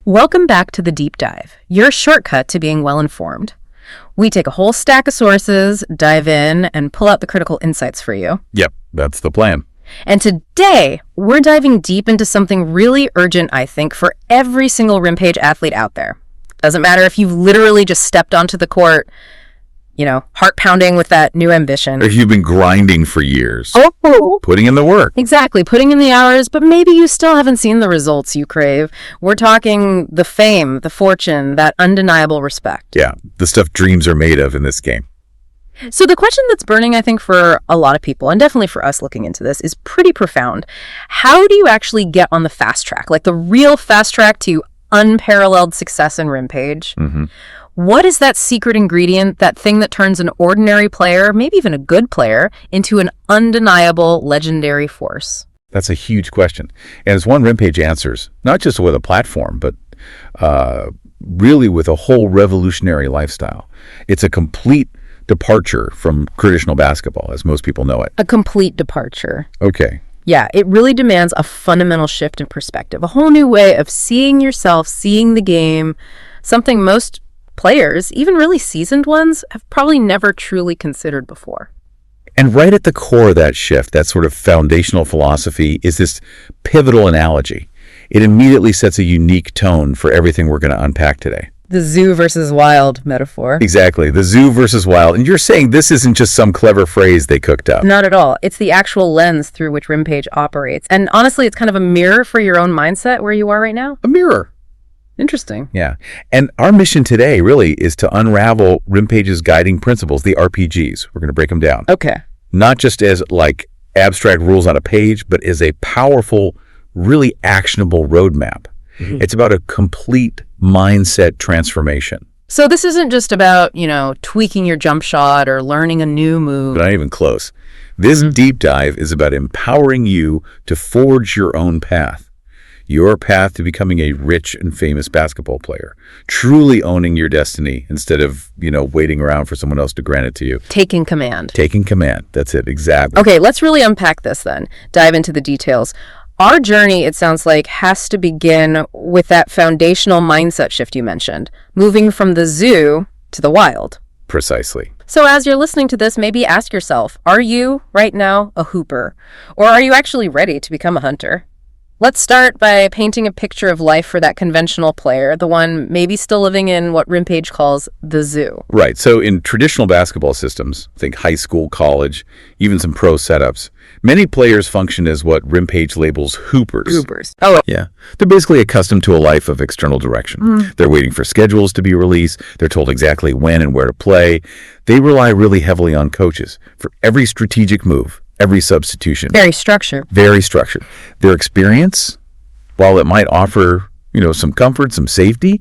Welcome back to The Deep Dive, your shortcut to being well-informed. We take a whole stack of sources, dive in, and pull out the critical insights for you. Yep, that's the plan. And today, we're diving deep into something really urgent, I think, for every single Rimpage athlete out there. Doesn't matter if you've literally just stepped onto the court, heart pounding with that new ambition. Or if you've been grinding for years. Oh, putting in the work. Exactly, putting in the hours, but maybe you still haven't seen the results you crave. We're talking the fame, the fortune, that undeniable respect. Yeah, the stuff dreams are made of in this game. So the question that's burning, I think, for a lot of people, and definitely for us looking into this, is pretty profound. How do you actually get on the fast track, like the real fast track to unparalleled success in Rimpage? Mm-hmm. What is that secret ingredient, that thing that turns an ordinary player, maybe even a good player, into an undeniable legendary force? That's a huge question. And it's one Rimpage answers, not just with a platform, but really with a whole revolutionary lifestyle. It's a complete departure from traditional basketball, as most people know it. A complete departure. Okay. Yeah, it really demands a fundamental shift in perspective, a whole new way of seeing yourself, seeing the game, something most players, even really seasoned ones, have probably never truly considered before. And right at the core of that shift, that sort of foundational philosophy, is this pivotal analogy. It immediately sets a unique tone for everything we're going to unpack today. The zoo versus wild metaphor. Exactly, the zoo versus wild. And you're saying this isn't just some clever phrase they cooked up. Not at all. It's the actual lens through which Rimpage operates. And honestly, it's kind of a mirror for your own mindset where you are right now. A mirror. Interesting. Yeah. And our mission today really is to unravel Rimpage's guiding principles, the RPGs. We're going to break them down. Okay. Not just as like abstract rules on a page, but as a powerful, really actionable roadmap. Mm-hmm. It's about a complete mindset transformation. So this isn't just about, tweaking your jump shot or learning a new move. Not even close. This deep dive is about empowering you to forge your own path. Your path to becoming a rich and famous basketball player, truly owning your destiny instead of, waiting around for someone else to grant it to you. Taking command. Taking command. That's it. Exactly. Okay, let's really unpack this then. Dive into the details. Our journey, it sounds like, has to begin with that foundational mindset shift you mentioned, moving from the zoo to the wild. Precisely. So as you're listening to this, maybe ask yourself, are you, right now, a hooper? Or are you actually ready to become a hunter? Let's start by painting a picture of life for that conventional player, the one maybe still living in what Rimpage calls the zoo. Right. So in traditional basketball systems, think high school, college, even some pro setups, many players function as what Rimpage labels hoopers. Hoopers. Oh. Yeah. They're basically accustomed to a life of external direction. They're waiting for schedules to be released. They're told exactly when and where to play. They rely really heavily on coaches for every strategic move. Every substitution. Very structured. Very structured. Their experience, while it might offer, some comfort, some safety,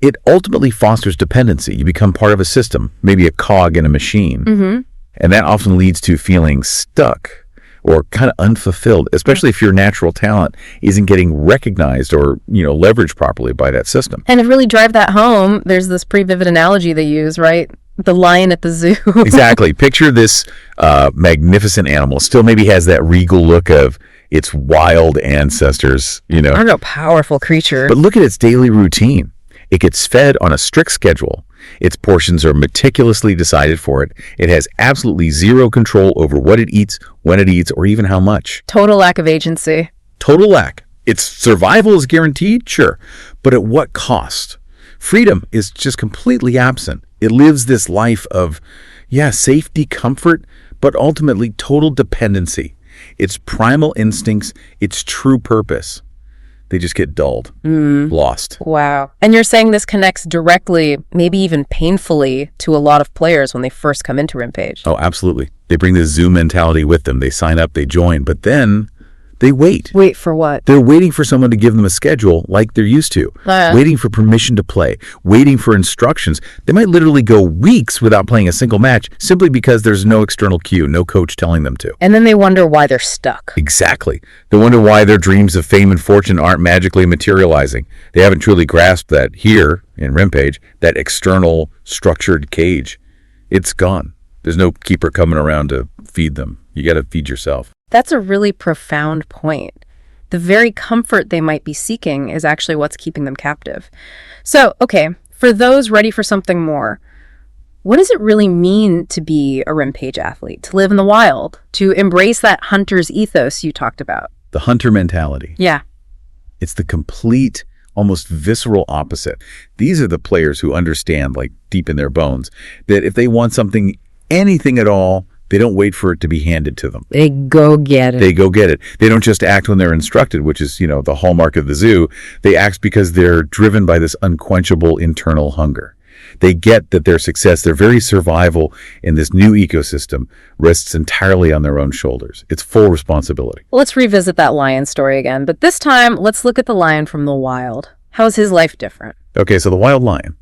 it ultimately fosters dependency. You become part of a system, maybe a cog in a machine. Mm-hmm. And that often leads to feeling stuck or kind of unfulfilled, especially if your natural talent isn't getting recognized or, leveraged properly by that system. And to really drive that home, there's this pretty vivid analogy they use, right? The lion at the zoo. Exactly. Picture this magnificent animal. Still maybe has that regal look of its wild ancestors, I don't know, powerful creature. But look at its daily routine. It gets fed on a strict schedule. Its portions are meticulously decided for it. It has absolutely zero control over what it eats, when it eats, or even how much. Total lack of agency. Total lack. Its survival is guaranteed, sure. But at what cost? Freedom is just completely absent. It lives this life of, safety, comfort, but ultimately total dependency. Its primal instincts, its true purpose, they just get dulled, lost. Wow. And you're saying this connects directly, maybe even painfully, to a lot of players when they first come into Rimpage. Oh, absolutely. They bring this zoo mentality with them. They sign up, they join, but then they wait. Wait for what? They're waiting for someone to give them a schedule like they're used to. Waiting for permission to play. Waiting for instructions. They might literally go weeks without playing a single match simply because there's no external cue, no coach telling them to. And then they wonder why they're stuck. Exactly. They wonder why their dreams of fame and fortune aren't magically materializing. They haven't truly grasped that here, in Rimpage, that external structured cage, it's gone. There's no keeper coming around to feed them. You got to feed yourself. That's a really profound point. The very comfort they might be seeking is actually what's keeping them captive. So, okay, for those ready for something more, what does it really mean to be a Rimpage athlete, to live in the wild, to embrace that hunter's ethos you talked about? The hunter mentality. Yeah. It's the complete, almost visceral opposite. These are the players who understand, like deep in their bones, that if they want something, anything at all, they don't wait for it to be handed to them. They go get it. They go get it. They don't just act when they're instructed, which is, the hallmark of the zoo. They act because they're driven by this unquenchable internal hunger. They get that their success, their very survival in this new ecosystem rests entirely on their own shoulders. It's full responsibility. Well, let's revisit that lion story again, but this time, let's look at the lion from the wild. How is his life different? Okay, so the wild lion.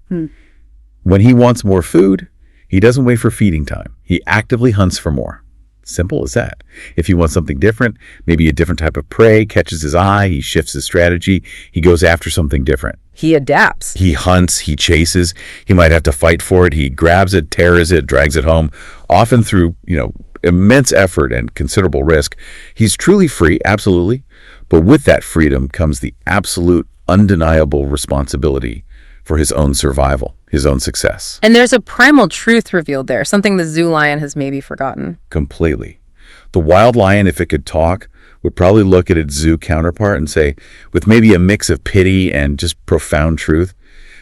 When he wants more food, he doesn't wait for feeding time. He actively hunts for more. Simple as that. If he wants something different, maybe a different type of prey catches his eye, he shifts his strategy, he goes after something different. He adapts. He hunts, he chases, he might have to fight for it, he grabs it, tears it, drags it home, often through, immense effort and considerable risk. He's truly free, absolutely, but with that freedom comes the absolute, undeniable responsibility for his own survival, his own success. And there's a primal truth revealed there, something the zoo lion has maybe forgotten. Completely. The wild lion, if it could talk, would probably look at its zoo counterpart and say, with maybe a mix of pity and just profound truth,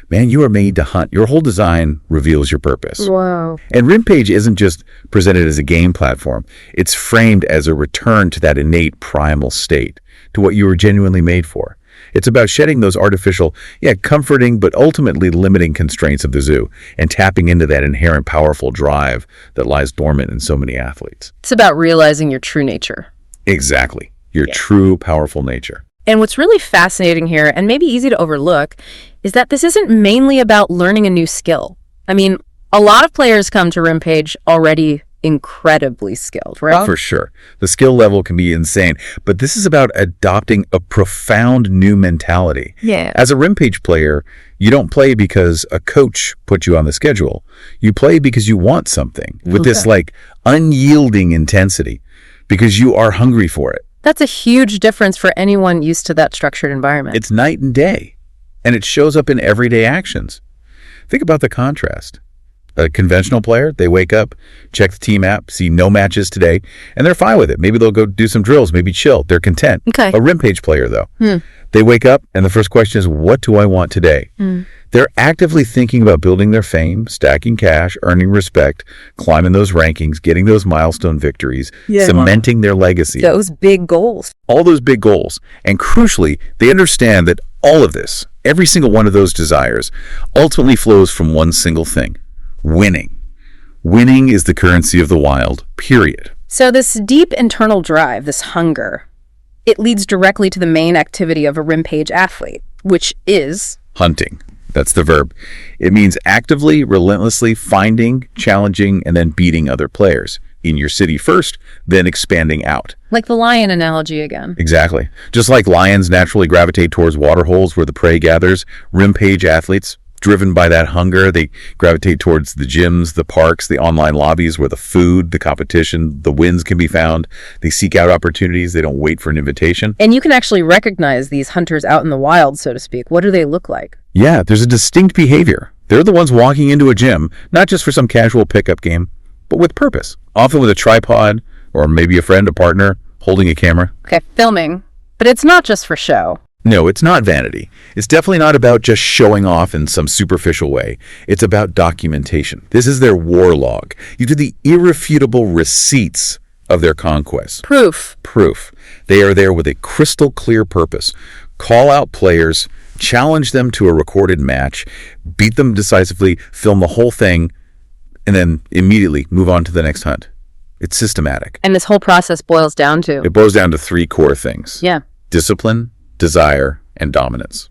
man, you are made to hunt. Your whole design reveals your purpose. Wow. And Rimpage isn't just presented as a game platform. It's framed as a return to that innate primal state, to what you were genuinely made for. It's about shedding those artificial, comforting, but ultimately limiting constraints of the zoo and tapping into that inherent powerful drive that lies dormant in so many athletes. It's about realizing your true nature. Exactly. Your true, powerful nature. And what's really fascinating here, and maybe easy to overlook, is that this isn't mainly about learning a new skill. I mean, a lot of players come to Rimpage already incredibly skilled, right? For sure. The skill level can be insane, but this is about adopting a profound new mentality. Yeah. As a Rimpage player, you don't play because a coach put you on the schedule. You play because you want something with this unyielding intensity because you are hungry for it. That's a huge difference for anyone used to that structured environment. It's night and day, and it shows up in everyday actions. Think about the contrast. A conventional player, they wake up, check the team app, see no matches today, and they're fine with it. Maybe they'll go do some drills, maybe chill. They're content. Okay. A Rimpage player, though, they wake up, and the first question is, what do I want today? They're actively thinking about building their fame, stacking cash, earning respect, climbing those rankings, getting those milestone victories, cementing their legacy. Those big goals. All those big goals. And crucially, they understand that all of this, every single one of those desires, ultimately flows from one single thing. Winning. Winning is the currency of the wild, period. So this deep internal drive, this hunger, it leads directly to the main activity of a Rimpage athlete, which is hunting. That's the verb. It means actively, relentlessly finding, challenging, and then beating other players. In your city first, then expanding out. Like the lion analogy again. Exactly. Just like lions naturally gravitate towards water holes where the prey gathers, Rimpage athletes, driven by that hunger, they gravitate towards the gyms, the parks, the online lobbies where the food, the competition, the wins can be found. They seek out opportunities. They don't wait for an invitation. And you can actually recognize these hunters out in the wild, so to speak. What do they look like? Yeah, there's a distinct behavior. They're the ones walking into a gym, not just for some casual pickup game, but with purpose. Often with a tripod, or maybe a friend, a partner, holding a camera. Okay, filming. But it's not just for show. No, it's not vanity. It's definitely not about just showing off in some superficial way. It's about documentation. This is their war log. You do the irrefutable receipts of their conquests. Proof. They are there with a crystal clear purpose. Call out players, challenge them to a recorded match, beat them decisively, film the whole thing, and then immediately move on to the next hunt. It's systematic. And this whole process boils down to? It boils down to three core things. Yeah. Discipline, desire, and dominance.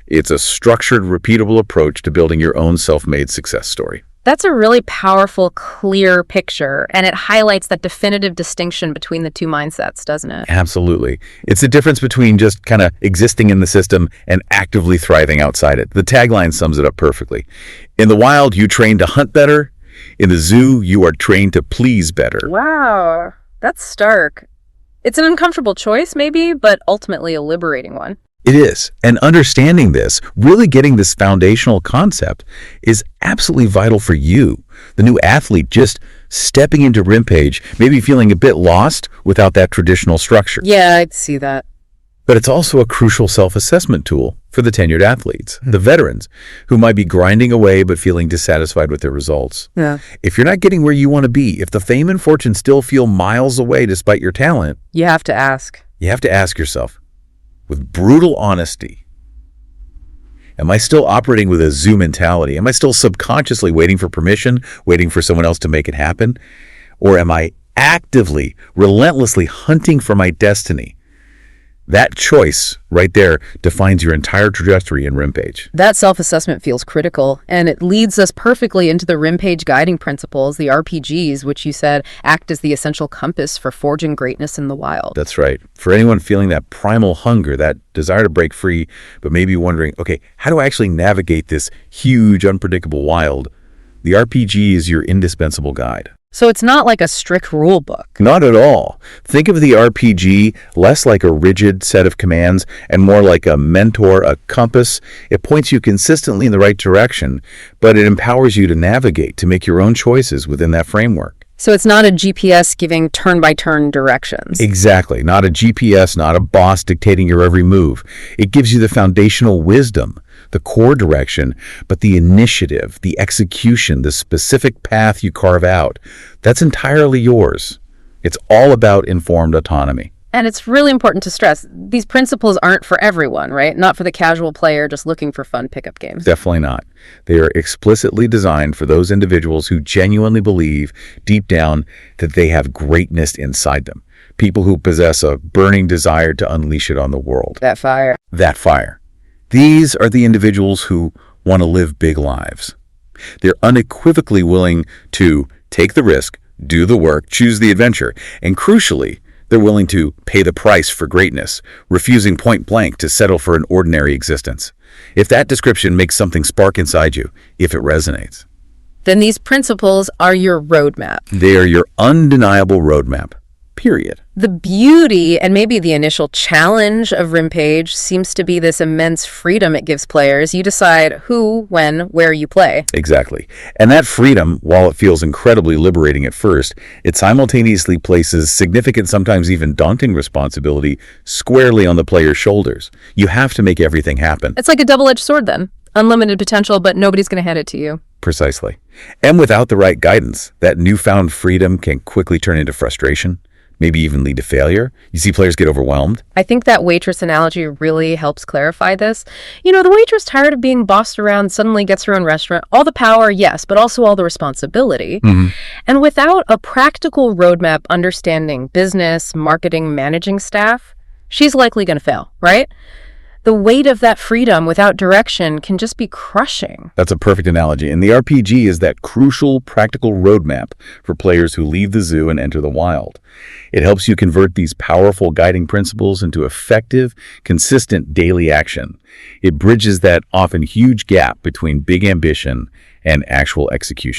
It's a structured, repeatable approach to building your own self-made success story. That's a really powerful, clear picture, and it highlights that definitive distinction between the two mindsets, doesn't it? Absolutely. It's the difference between just kind of existing in the system and actively thriving outside it. The tagline sums it up perfectly. In the wild, you train to hunt better. In the zoo, you are trained to please better. Wow, that's stark. It's an uncomfortable choice, maybe, but ultimately a liberating one. It is. And understanding this, really getting this foundational concept, is absolutely vital for you, the new athlete just stepping into Rimpage, maybe feeling a bit lost without that traditional structure. Yeah, I'd see that. But it's also a crucial self-assessment tool for the tenured athletes, the veterans, who might be grinding away but feeling dissatisfied with their results. Yeah. If you're not getting where you want to be, if the fame and fortune still feel miles away despite your talent, You have to ask. you have to ask yourself, with brutal honesty, am I still operating with a zoo mentality? Am I still subconsciously waiting for permission, waiting for someone else to make it happen? Or am I actively, relentlessly hunting for my destiny? That choice right there defines your entire trajectory in Rimpage. That self-assessment feels critical, and it leads us perfectly into the Rimpage guiding principles, the RPGs, which you said act as the essential compass for forging greatness in the wild. That's right. For anyone feeling that primal hunger, that desire to break free, but maybe wondering, okay, how do I actually navigate this huge, unpredictable wild? The RPG is your indispensable guide. So it's not like a strict rule book. Not at all. Think of the RPG less like a rigid set of commands and more like a mentor, a compass. It points you consistently in the right direction, but it empowers you to navigate, to make your own choices within that framework. So it's not a GPS giving turn-by-turn directions. Exactly. Not a GPS, not a boss dictating your every move. It gives you the foundational wisdom, the core direction, but the initiative, the execution, the specific path you carve out, that's entirely yours. It's all about informed autonomy. And it's really important to stress, these principles aren't for everyone, right? Not for the casual player just looking for fun pickup games. Definitely not. They are explicitly designed for those individuals who genuinely believe deep down that they have greatness inside them. People who possess a burning desire to unleash it on the world. That fire. That fire. These are the individuals who want to live big lives. They're unequivocally willing to take the risk, do the work, choose the adventure, and crucially, they're willing to pay the price for greatness, refusing point blank to settle for an ordinary existence. If that description makes something spark inside you, if it resonates, Then these principles are your roadmap. they are your undeniable roadmap, period. The beauty and maybe the initial challenge of Rimpage seems to be this immense freedom it gives players. You decide who, when, where you play. Exactly. And that freedom, while it feels incredibly liberating at first, it simultaneously places significant, sometimes even daunting responsibility squarely on the player's shoulders. You have to make everything happen. It's like a double-edged sword then. Unlimited potential, but nobody's going to hand it to you. Precisely. And without the right guidance, that newfound freedom can quickly turn into frustration, maybe even lead to failure. You see players get overwhelmed. I think that waitress analogy really helps clarify this. You know, the waitress tired of being bossed around suddenly gets her own restaurant. All the power, yes, but also all the responsibility. And without a practical roadmap understanding business, marketing, managing staff, she's likely going to fail, right? The weight of that freedom without direction can just be crushing. That's a perfect analogy. And the RPG is that crucial practical roadmap for players who leave the zoo and enter the wild. It helps you convert these powerful guiding principles into effective, consistent daily action. It bridges that often huge gap between big ambition and actual execution.